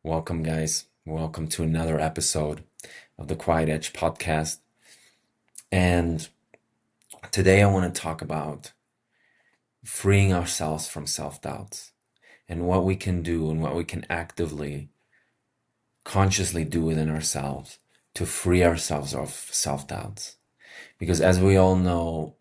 Welcome, guys. Welcome to another episode of the Quiet Edge podcast. And today I want to talk about freeing ourselves from self doubts and what we can do and what we can actively, consciously do within ourselves to free ourselves of self doubts. Because as we all know,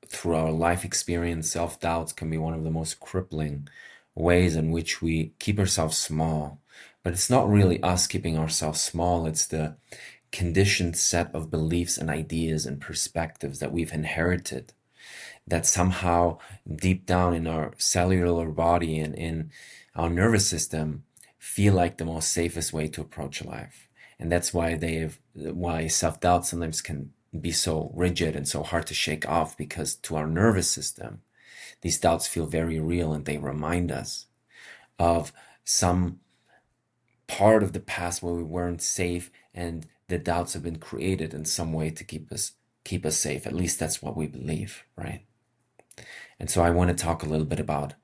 through our life experience, self doubts can be one of the most crippling ways in which we keep ourselves small. But it's not really us keeping ourselves small, it's the conditioned set of beliefs and ideas and perspectives that we've inherited that somehow deep down in our cellular body and in our nervous system feel like the most safest way to approach life. And that's why self-doubt sometimes can be so rigid and so hard to shake off, because to our nervous system, these doubts feel very real and they remind us of some part of the past where we weren't safe, and the doubts have been created in some way to keep us safe. At least that's what we believe, right? And so I want to talk a little bit about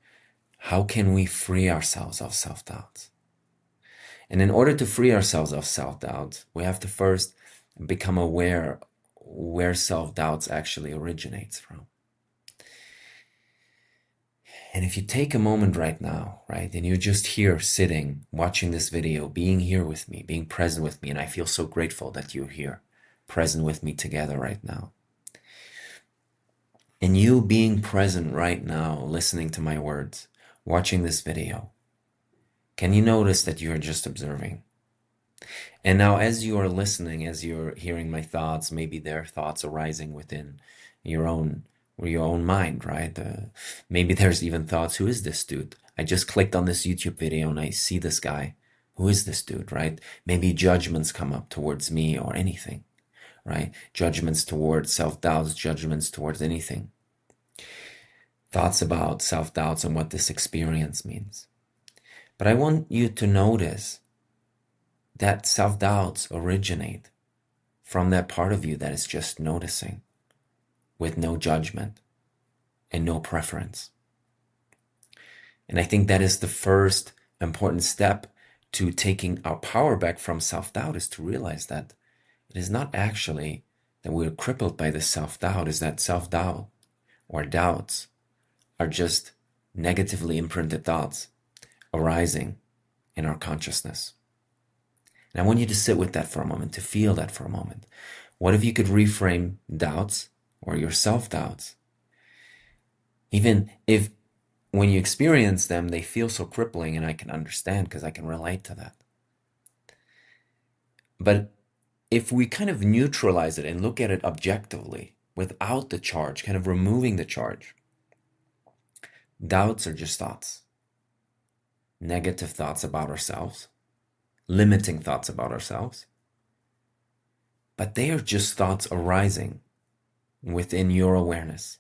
how can we free ourselves of self-doubt. And in order to free ourselves of self-doubt, we have to first become aware where self-doubts actually originates from. And if you take a moment right now, right, and you're just here sitting, watching this video, being here with me, being present with me, and I feel so grateful that you're here, present with me together right now. And you being present right now, listening to my words, watching this video, can you notice that you're just observing? And now as you are listening, as you're hearing my thoughts, maybe there are thoughts arising within your own mind, right? Maybe there's even thoughts, who is this dude? I just clicked on this YouTube video and I see this guy. Who is this dude, right? Maybe judgments come up towards me or anything, right? Judgments towards self-doubts, judgments towards anything. Thoughts about self-doubts and what this experience means. But I want you to notice that self-doubts originate from that part of you that is just noticing, with no judgment and no preference. And I think that is the first important step to taking our power back from self-doubt, is to realize that it is not actually that we're crippled by this self-doubt, is that self-doubt or doubts are just negatively imprinted thoughts arising in our consciousness. And I want you to sit with that for a moment, to feel that for a moment. What if you could reframe doubts or your self-doubts? Even if when you experience them, they feel so crippling, and I can understand because I can relate to that. But if we kind of neutralize it and look at it objectively, without the charge, kind of removing the charge, doubts are just thoughts. Negative thoughts about ourselves, limiting thoughts about ourselves. But they are just thoughts arising within your awareness,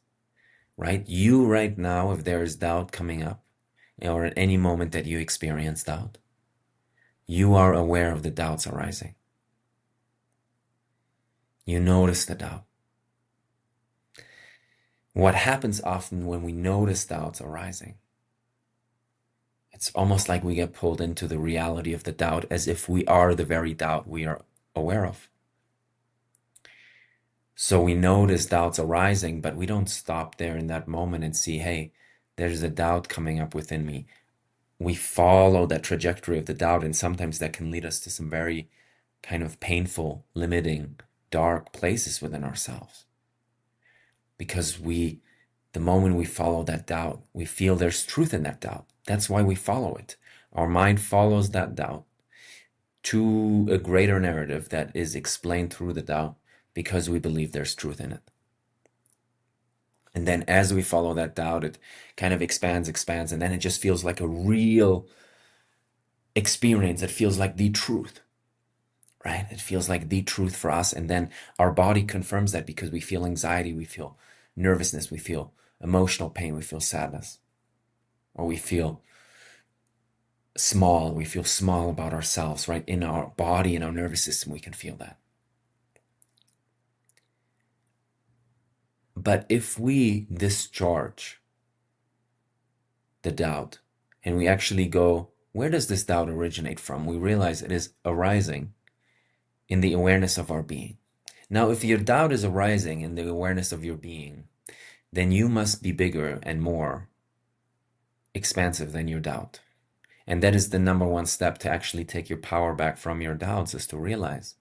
right? You right now, if there is doubt coming up, or at any moment that you experience doubt, you are aware of the doubts arising. You notice the doubt. What happens often when we notice doubts arising, it's almost like we get pulled into the reality of the doubt as if we are the very doubt we are aware of. So we notice doubts arising, but we don't stop there in that moment and see, hey, there's a doubt coming up within me. We follow that trajectory of the doubt, and sometimes that can lead us to some very kind of painful, limiting, dark places within ourselves. Because the moment we follow that doubt, we feel there's truth in that doubt. That's why we follow it. Our mind follows that doubt to a greater narrative that is explained through the doubt, because we believe there's truth in it. And then as we follow that doubt, it kind of expands, and then it just feels like a real experience. It feels like the truth, right? It feels like the truth for us. And then our body confirms that, because we feel anxiety, we feel nervousness, we feel emotional pain, we feel sadness, or we feel small. We feel small about ourselves, right? In our body, in our nervous system, we can feel that. But if we discharge the doubt and we actually go where does this doubt originate from? We realize it is arising in the awareness of our being. Now, if your doubt is arising in the awareness of your being, then you must be bigger and more expansive than your doubt. And that is the number one step to actually take your power back from your doubts, is to realize,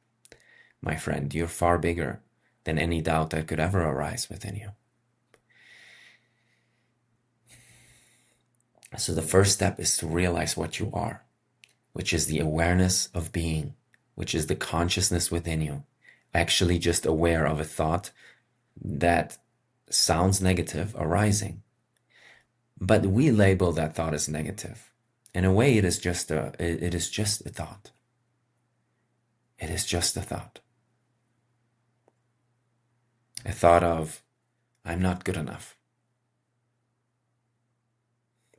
my friend, you're far bigger than any doubt that could ever arise within you. So the first step is to realize what you are, which is the awareness of being, which is the consciousness within you, actually just aware of a thought that sounds negative arising. But we label that thought as negative. In a way, it is just a thought. It is just a thought. A thought of, I'm not good enough.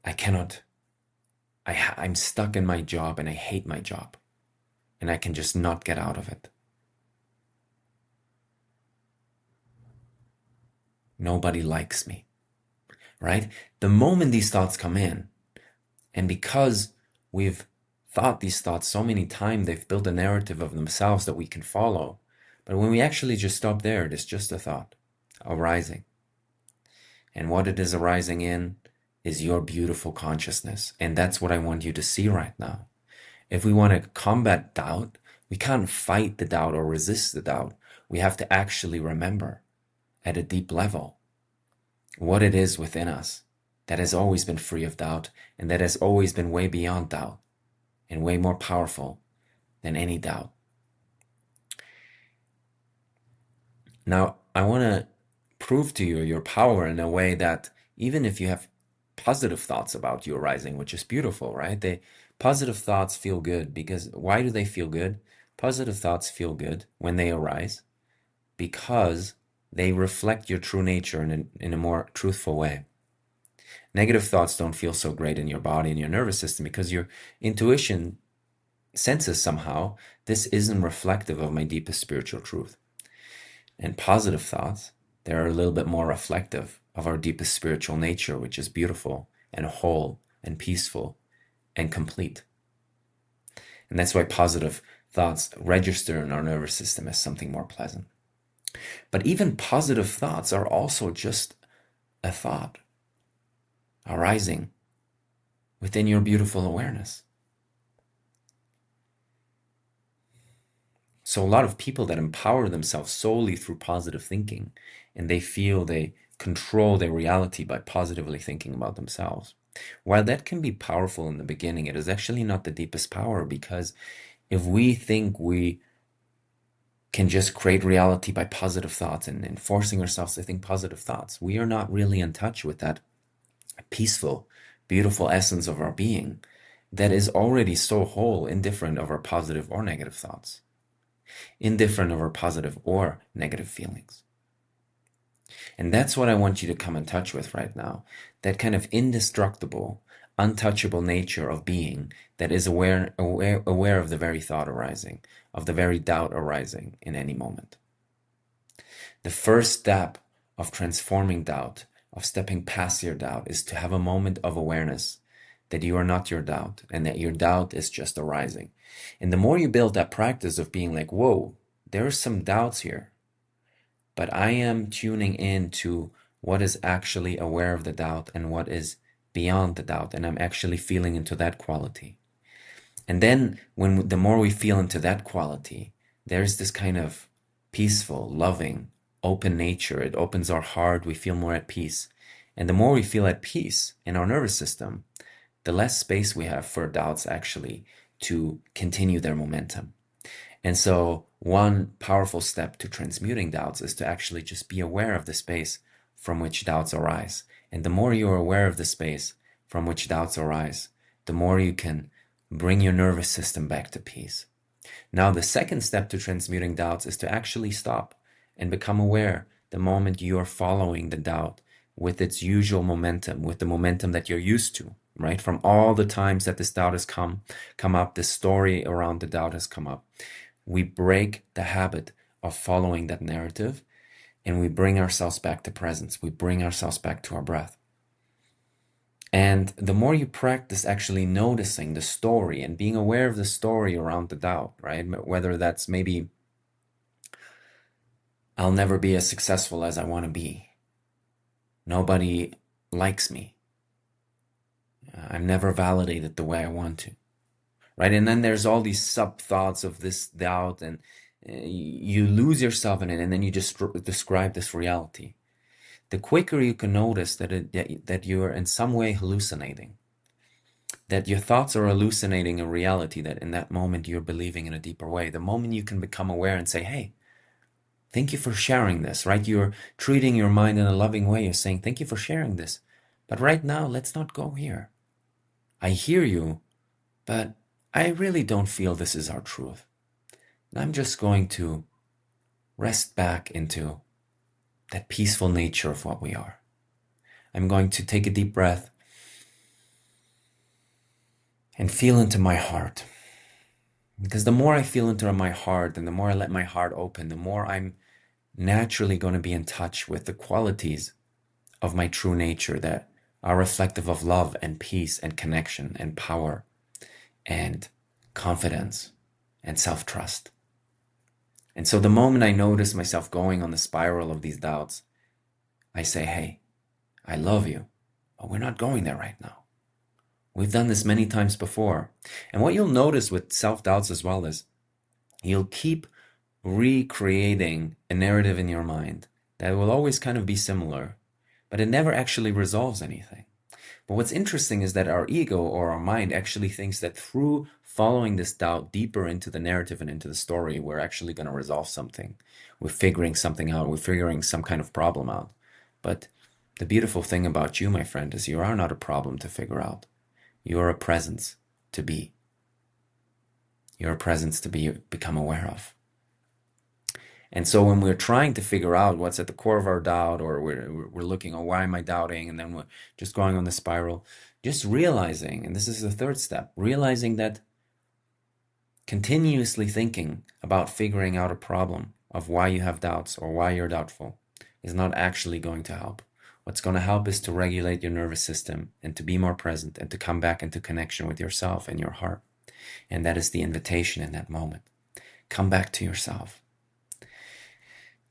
I'm stuck in my job and I hate my job. And I can just not get out of it. Nobody likes me, right? The moment these thoughts come in, and because we've thought these thoughts so many times, they've built a narrative of themselves that we can follow. But when we actually just stop there, it is just a thought arising. And what it is arising in is your beautiful consciousness. And that's what I want you to see right now. If we want to combat doubt, we can't fight the doubt or resist the doubt. We have to actually remember at a deep level what it is within us that has always been free of doubt and that has always been way beyond doubt and way more powerful than any doubt. Now, I want to prove to you your power in a way that even if you have positive thoughts about you arising, which is beautiful, right? Positive thoughts feel good because why do they feel good? Positive thoughts feel good when they arise because they reflect your true nature in a more truthful way. Negative thoughts don't feel so great in your body and your nervous system because your intuition senses somehow this isn't reflective of my deepest spiritual truth. And positive thoughts, they're a little bit more reflective of our deepest spiritual nature, which is beautiful and whole and peaceful and complete. And that's why positive thoughts register in our nervous system as something more pleasant. But even positive thoughts are also just a thought arising within your beautiful awareness. So a lot of people that empower themselves solely through positive thinking, and they feel they control their reality by positively thinking about themselves. While that can be powerful in the beginning, it is actually not the deepest power, because if we think we can just create reality by positive thoughts and forcing ourselves to think positive thoughts, we are not really in touch with that peaceful, beautiful essence of our being that is already so whole, indifferent of our positive or negative thoughts, indifferent of our positive or negative feelings. And that's what I want you to come in touch with right now. That kind of indestructible, untouchable nature of being that is aware of the very thought arising, of the very doubt arising in any moment. The first step of transforming doubt, of stepping past your doubt, is to have a moment of awareness that you are not your doubt and that your doubt is just arising. And the more you build that practice of being like, whoa, there are some doubts here, but I am tuning in to what is actually aware of the doubt and what is beyond the doubt, and I'm actually feeling into that quality. And then the more we feel into that quality, there's this kind of peaceful, loving, open nature. It opens our heart. We feel more at peace. And the more we feel at peace in our nervous system, the less space we have for doubts actually to continue their momentum. And so one powerful step to transmuting doubts is to actually just be aware of the space from which doubts arise. And the more you are aware of the space from which doubts arise, the more you can bring your nervous system back to peace. Now, the second step to transmuting doubts is to actually stop and become aware the moment you are following the doubt with its usual momentum, with the momentum that you're used to, right? From all the times that this doubt has come up, this story around the doubt has come up. We break the habit of following that narrative and we bring ourselves back to presence. We bring ourselves back to our breath. And the more you practice actually noticing the story and being aware of the story around the doubt, right? Whether that's maybe I'll never be as successful as I want to be. Nobody likes me. I'm never validated the way I want to, right? And then there's all these sub thoughts of this doubt, and you lose yourself in it, and then you just describe this reality. The quicker you can notice that you are in some way hallucinating, that your thoughts are hallucinating a reality that in that moment you're believing in a deeper way, the moment you can become aware and say, hey, thank you for sharing this, right? You're treating your mind in a loving way. You're saying, thank you for sharing this. But right now, let's not go here. I hear you, but I really don't feel this is our truth. And I'm just going to rest back into that peaceful nature of what we are. I'm going to take a deep breath and feel into my heart. Because the more I feel into my heart and the more I let my heart open, the more I'm naturally going to be in touch with the qualities of my true nature that are reflective of love and peace and connection and power and confidence and self-trust. And so the moment I notice myself going on the spiral of these doubts, I say, hey, I love you, but we're not going there right now. We've done this many times before. And what you'll notice with self-doubts as well is you'll keep recreating a narrative in your mind that will always kind of be similar, but it never actually resolves anything. But what's interesting is that our ego or our mind actually thinks that through following this doubt deeper into the narrative and into the story, we're actually going to resolve something. We're figuring something out. We're figuring some kind of problem out. But the beautiful thing about you, my friend, is you are not a problem to figure out. You're a presence to be. You're a presence to become aware of. And so when we're trying to figure out what's at the core of our doubt, or we're looking, oh, why am I doubting? And then we're just going on the spiral, just realizing, and this is the third step, realizing that continuously thinking about figuring out a problem of why you have doubts or why you're doubtful is not actually going to help. What's going to help is to regulate your nervous system and to be more present and to come back into connection with yourself and your heart. And that is the invitation in that moment. Come back to yourself.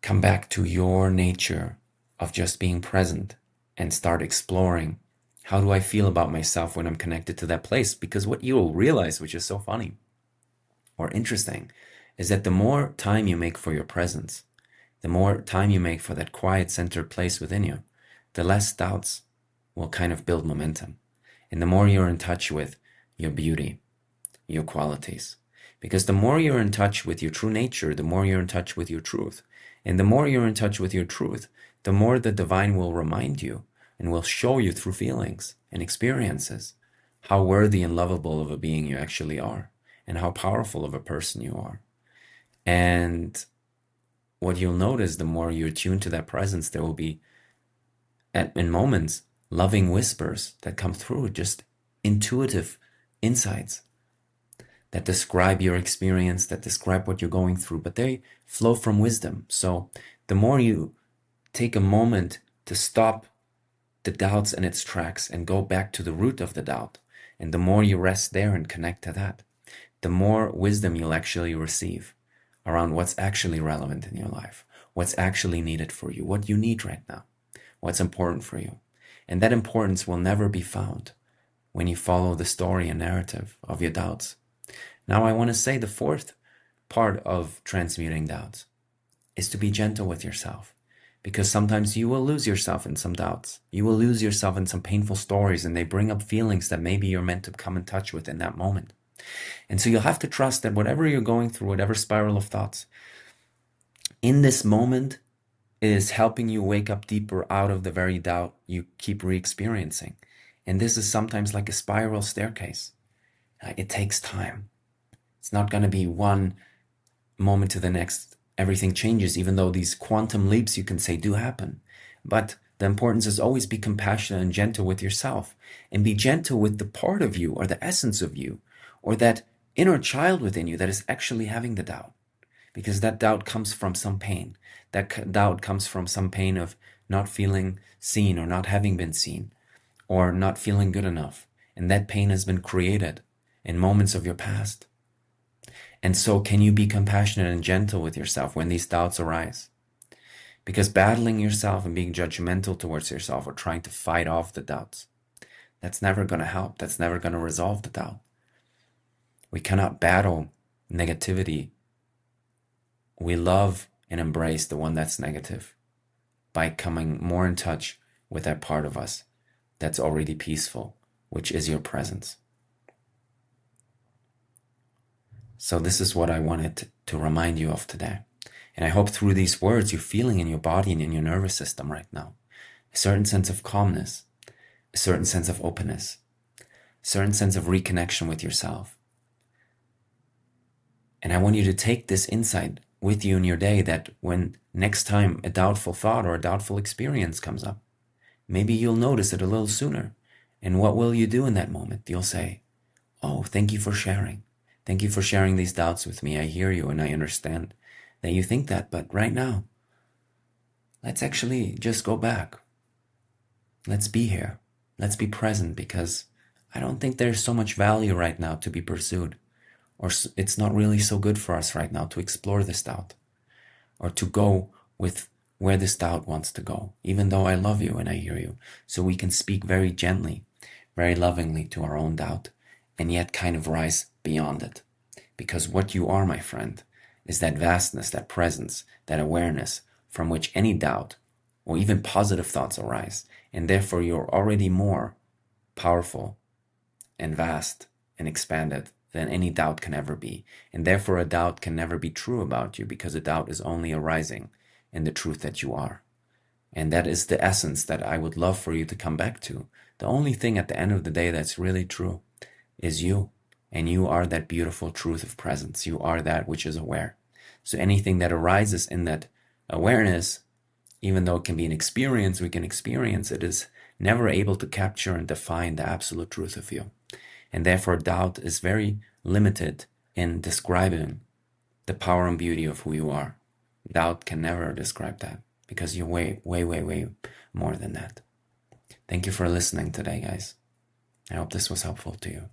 Come back to your nature of just being present and start exploring, how do I feel about myself when I'm connected to that place? Because what you will realize, which is so funny or interesting, is that the more time you make for your presence, the more time you make for that quiet centered place within you, the less doubts will kind of build momentum. And the more you're in touch with your beauty, your qualities. Because the more you're in touch with your true nature, the more you're in touch with your truth. And the more you're in touch with your truth, the more the divine will remind you and will show you through feelings and experiences how worthy and lovable of a being you actually are and how powerful of a person you are. And what you'll notice, the more you're tuned to that presence, there will be, in moments, loving whispers that come through, just intuitive insights that describe your experience, that describe what you're going through, but they flow from wisdom. So the more you take a moment to stop the doubts in its tracks and go back to the root of the doubt, and the more you rest there and connect to that, the more wisdom you'll actually receive around what's actually relevant in your life, what's actually needed for you, what you need right now, what's important for you. And that importance will never be found when you follow the story and narrative of your doubts. Now I want to say the fourth part of transmuting doubts is to be gentle with yourself, because sometimes you will lose yourself in some doubts. You will lose yourself in some painful stories, and they bring up feelings that maybe you're meant to come in touch with in that moment. And so you'll have to trust that whatever you're going through, whatever spiral of thoughts, in this moment it is helping you wake up deeper out of the very doubt you keep re-experiencing. And this is sometimes like a spiral staircase. It takes time. It's not going to be one moment to the next, everything changes, even though these quantum leaps, you can say, do happen. But the importance is always be compassionate and gentle with yourself, and be gentle with the part of you or the essence of you or that inner child within you that is actually having the doubt. Because that doubt comes from some pain. That doubt comes from some pain of not feeling seen or not having been seen, or not feeling good enough. And that pain has been created in moments of your past. And so can you be compassionate and gentle with yourself when these doubts arise? Because battling yourself and being judgmental towards yourself or trying to fight off the doubts, that's never going to help. That's never going to resolve the doubt. We cannot battle negativity. We love and embrace the one that's negative by coming more in touch with that part of us that's already peaceful, which is your presence. So this is what I wanted to remind you of today. And I hope through these words you're feeling in your body and in your nervous system right now a certain sense of calmness, a certain sense of openness, a certain sense of reconnection with yourself. And I want you to take this insight with you in your day, that when next time a doubtful thought or a doubtful experience comes up, maybe you'll notice it a little sooner. And what will you do in that moment? You'll say, oh, thank you for sharing. Thank you for sharing these doubts with me. I hear you and I understand that you think that, but right now, let's actually just go back. Let's be here. Let's be present, because I don't think there's so much value right now to be pursued. Or it's not really so good for us right now to explore this doubt or to go with where this doubt wants to go, even though I love you and I hear you. So we can speak very gently, very lovingly to our own doubt, and yet kind of rise beyond it. Because what you are, my friend, is that vastness, that presence, that awareness from which any doubt or even positive thoughts arise. And therefore you're already more powerful and vast and expanded than any doubt can ever be. And therefore a doubt can never be true about you, because a doubt is only arising in the truth that you are. And that is the essence that I would love for you to come back to. The only thing at the end of the day that's really true is you. And you are that beautiful truth of presence. You are that which is aware. So anything that arises in that awareness, even though it can be an experience, we can experience it, is never able to capture and define the absolute truth of you. And therefore doubt is very limited in describing the power and beauty of who you are. Doubt can never describe that, because you're way, way, way, way more than that. Thank you for listening today, guys. I hope this was helpful to you.